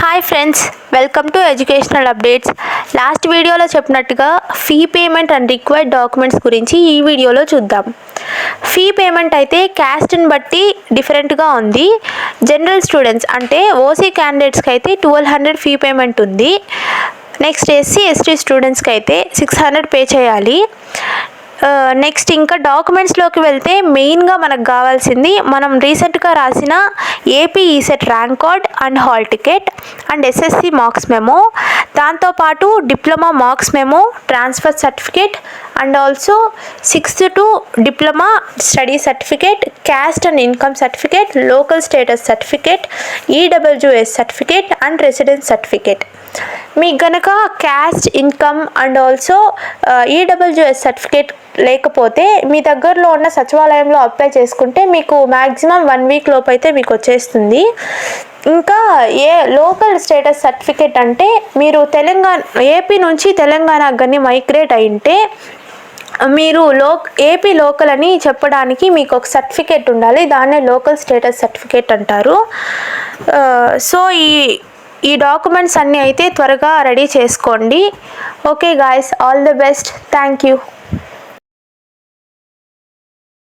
Hi friends, welcome to educational updates. Last వీడియోలో చెప్పినట్టుగా fee payment and required documents గురించి ఈ వీడియోలో చూద్దాం. ఫీ పేమెంట్ అయితే క్యాస్ట్ని బట్టి డిఫరెంట్గా ఉంది. జనరల్ స్టూడెంట్స్ అంటే ఓసీ క్యాండిడేట్స్కి అయితే 1200 ఫీ పేమెంట్ ఉంది. నెక్స్ట్ ఎస్సీ స్టూడెంట్స్కి అయితే 600 పే చేయాలి. నెక్స్ట్ ఇంకా డాక్యుమెంట్స్లోకి వెళ్తే మెయిన్గా మనకు కావాల్సింది మనం రీసెంట్గా రాసిన AP ECET rank card and hall ticket and SSC marks memo, దాంతోపాటు diploma marks memo, transfer certificate and also 6th to diploma study certificate, caste and income certificate, local status certificate, EWS certificate and residence certificate. మీకు గనక caste, income and also EWS certificate లేకపోతే మీ దగ్గరలో ఉన్న సచివాలయంలో apply చేసుకుంటే మీకు maximum 1 week లోపు అయితే మీకు వచ్చేస్తుంది. ఇంకా లోకల్ స్టేటస్ సర్టిఫికేట్ అంటే మీరు ఏపీ నుంచి తెలంగాణకు కానీ మైగ్రేట్ అయింటే మీరు ఏపీ లోకల్ అని చెప్పడానికి మీకు ఒక సర్టిఫికేట్ ఉండాలి. దాన్నే లోకల్ స్టేటస్ సర్టిఫికేట్ అంటారు. సో ఈ డాక్యుమెంట్స్ అన్నీ అయితే త్వరగా రెడీ చేసుకోండి. Okay guys, all the best. Thank you.